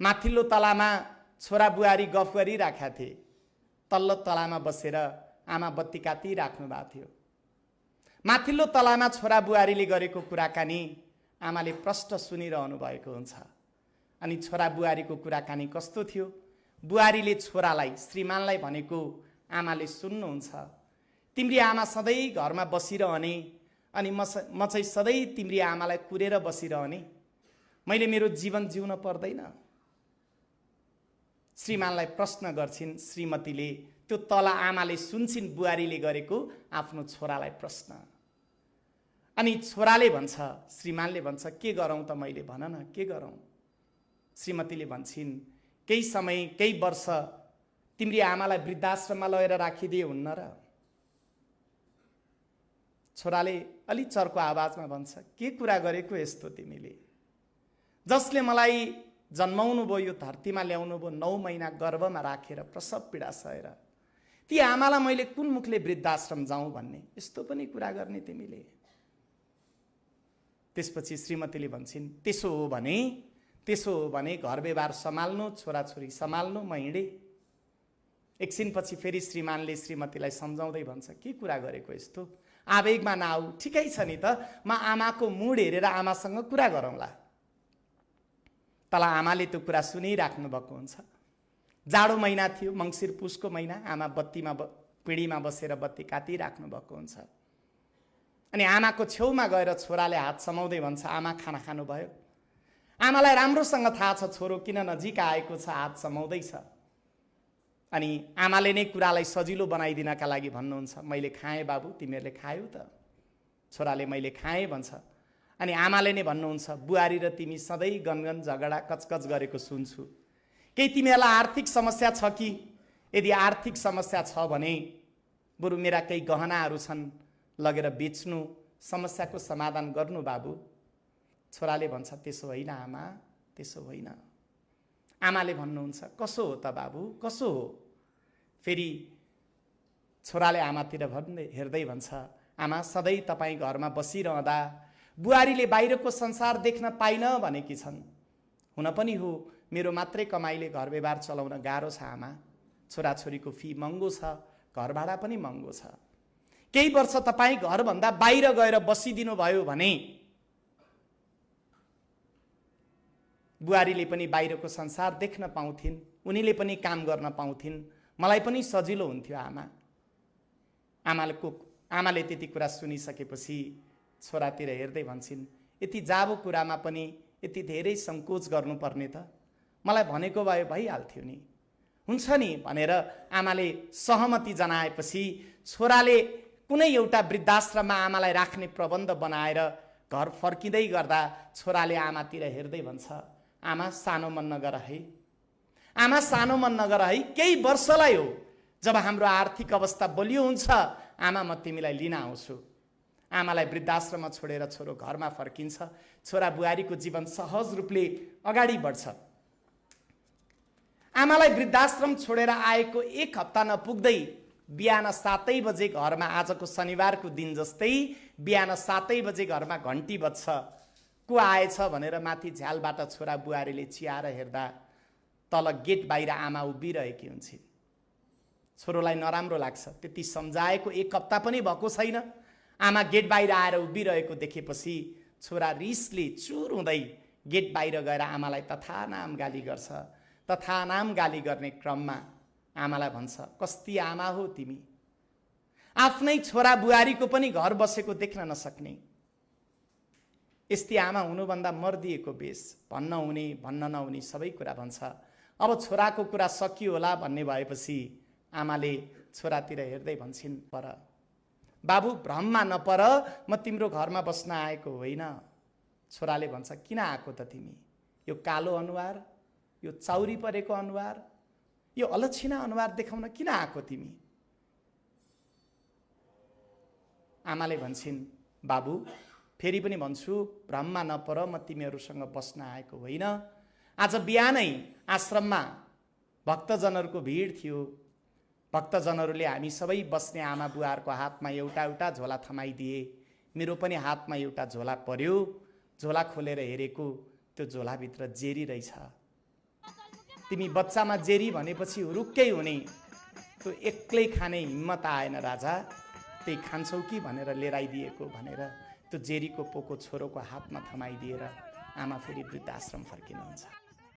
माथिल्लो तलामा छोरा बुहारी गफ गरिराखेका थिए। तल्लो तलामा बसेर आमा बत्ती काटिराख्नु भएको थियो। माथिल्लो तलामा छोरा बुहारीले गरेको कुराकानी आमाले प्रष्ट सुनिरहनु भएको हुन्छ। अनि छोरा बुहारीको कुराकानी कस्तो थियो? बुहारीले छोरालाई, श्रीमानलाई भनेको आमाले सुन्नुहुन्छ, तिम्री आमा सधैँ घरमा बसिरहने अनि म चाहिँ सधैँ तिम्री आमालाई कुरेर बसिरहने, मैले मेरो जीवन जिउन पर्दैन। श्रीमानलाई प्रश्न गर्छिन् श्रीमतीले। त्यो तल आमाले सुन्छिन् बुहारीले गरेको आफ्नो छोरालाई प्रश्न। अनि छोराले भन्छ, श्रीमानले भन्छ, के गरौँ त मैले, भन न के गरौँ? श्रीमतीले भन्छिन्, केही समय केही वर्ष तिम्री आमालाई वृद्धाश्रममा लगेर राखिदिए हुन्न र? छोराले अलि चर्को आवाजमा भन्छ, के कुरा गरेको यस्तो तिमीले? जसले मलाई जन्माउनु भयो, यो धरतीमा ल्याउनु भयो, 9 महिना गर्भमा राखेर प्रसव पीडा सहेर, ती आमालाई मैले कुन मुखले वृद्धाश्रम जाउँ भन्ने, यस्तो पनि कुरा गर्ने तिमीले? त्यसपछि श्रीमतीले भन्छन्, त्यसो हो भने घर व्यवहार सम्हाल्नु, छोराछोरी सम्हाल्नु, म हिँडे। एकछिनपछि फेरि श्रीमानले श्रीमतीलाई सम्झाउँदै भन्छ, के कुरा गरेको यस्तो? आवेगमा नआऊ, ठिकै छ नि त, म आमाको मुड हेरेर आमासँग कुरा गरौँला। तल आमाले त्यो कुरा सुनिराख्नु भएको हुन्छ। जाडो महिना थियो, मङ्सिर पुसको महिना। आमा पिँढीमा बसेर बत्ती काटिराख्नु भएको हुन्छ। अनि आमाको छेउमा गएर छोराले हात समाउँदै भन्छ, आमा खाना खानुभयो? आमालाई राम्रोसँग थाहा छ छोरो किन नजिक आएको छ, हात समाउँदैछ। अनि आमाले नै कुरालाई सजिलो बनाइदिनका लागि भन्नुहुन्छ, मैले खाएँ बाबु, तिमीहरूले खायौ त? छोराले मैले खाएँ भन्छ। अनि आमाले नै भन्नुहुन्छ, बुहारी र तिमी सधैँ गनगन झगडा कचकच गरेको सुन्छु, केही तिमीहरूलाई आर्थिक समस्या छ कि? यदि आर्थिक समस्या छ भने बरु मेरा केही गहनाहरू छन्, लगेर बेच्नु, समस्याको समाधान गर्नु बाबु। छोराले भन्छ, त्यसो होइन आमा, त्यसो होइन। आमाले भन्नुहुन्छ, कसो हो त बाबु, कसो हो? फेरि छोराले आमातिर हेर्दै भन्छ, आमा सधैँ तपाईँ घरमा बसिरहँदा बुहारीले बाहिरको संसार देख्न पाइन भनेकी छन्। हुन पनि हो, मेरो मात्रै कमाइले घर व्यवहार चलाउन गाह्रो छ आमा। छोराछोरीको फी महँगो छ, घर भाडा पनि महँगो छ। केही वर्ष तपाईँ घरभन्दा बाहिर गएर बसिदिनु भयो भने बुहारीले पनि बाहिरको संसार देख्न पाउँथिन्, उनीले पनि काम गर्न पाउँथिन्, मलाई पनि सजिलो हुन्थ्यो आमा। आमाले त्यति कुरा सुनिसकेपछि छोरातिर हेर्दै भन्छन्, यति जाबो कुरामा पनि यति धेरै सङ्कोच गर्नुपर्ने त? मलाई भनेको भए भइहाल्थ्यो नि, हुन्छ नि भनेर आमाले सहमति जनाएपछि छोराले कुनै एउटा वृद्धाश्रममा आमालाई राख्ने प्रबन्ध बनाएर घर फर्किँदै गर्दा छोराले आमातिर हेर्दै भन्छ, आमा सानो मन नगर है, आमा सानो मन नगर है, केही वर्षलाई हो, जब हाम्रो आर्थिक अवस्था बलियो हुन्छ आमा म तिमीलाई लिन आउँछु। आमालाई वृद्धाश्रममा छोडेर छोरो घरमा फर्किन्छ। छोरा बुहारीको जीवन सहज रूपले अगाडि बढ्छ। आमालाई वृद्धाश्रम छोडेर आएको 1 हप्ता नपुग्दै बिहान 7 बजे घरमा, आजको शनिबारको दिन जस्तै बिहान 7 बजे घरमा घन्टी बज्छ। को आएछ भनेर माथि झ्यालबाट छोरा बुहारीले चियाएर हेर्दा तल गेट बाहिर आमा उभिरहेकी हुन्छन्। छोरोलाई नराम्रो लाग्छ, त्यति सम्झाएको 1 हप्ता पनि भएको छैन, आमा गेट बाहिर आएर उभिरहेको देखेपछि छोरा रिसले चुर हुँदै गेट बाहिर गएर आमालाई तथानाम गाली गर्छ। तथानाम गाली गर्ने क्रममा आमालाई भन्छ, कस्ती आमा हो तिमी, आफ्नै छोरा बुहारीको पनि घर बसेको देख्न नसक्ने, यस्ती आमा हुनुभन्दा मर्दिएको बेस। भन्न हुने भन्न नहुने सबै कुरा भन्छ। अब छोराको कुरा सकियो होला भन्ने भएपछि आमाले छोरातिर हेर्दै भन्छन्, पर बाबु भ्रममा नपर, म तिम्रो घरमा बस्न आएको होइन। छोराले भन्छ, किन आएको त तिमी? यो कालो अनुहार, यो चाउरी परेको अनुहार, यो अलक्षिणा अनुहार देखाउन किन आएको तिमी? आमाले भन्छन्, बाबु फेरि पनि भन्छु, भ्रममा नपर, म तिमीहरूसँग बस्न आएको होइन। आज बिहानै आश्रममा भक्तजनहरूको भिड थियो। भक्तजनहरूले हामी सबै बस्ने आमा बुहारको हातमा एउटा एउटा झोला थमाइदिए। मेरो पनि हातमा एउटा झोला पर्यो। झोला खोलेर हेरेको त्यो झोलाभित्र जेरी रहेछ। तिमी बच्चामा जेरी भनेपछि हुरुक्कै हुने, त्यो एक्लै खाने हिम्मत आएन राजा, त्यही खान्छौ कि भनेर लिएर आइदिएको भनेर त्यो जेरीको पोको छोरोको हातमा थमाइदिएर आमा फेरि वृद्धाश्रम फर्किनुहुन्छ।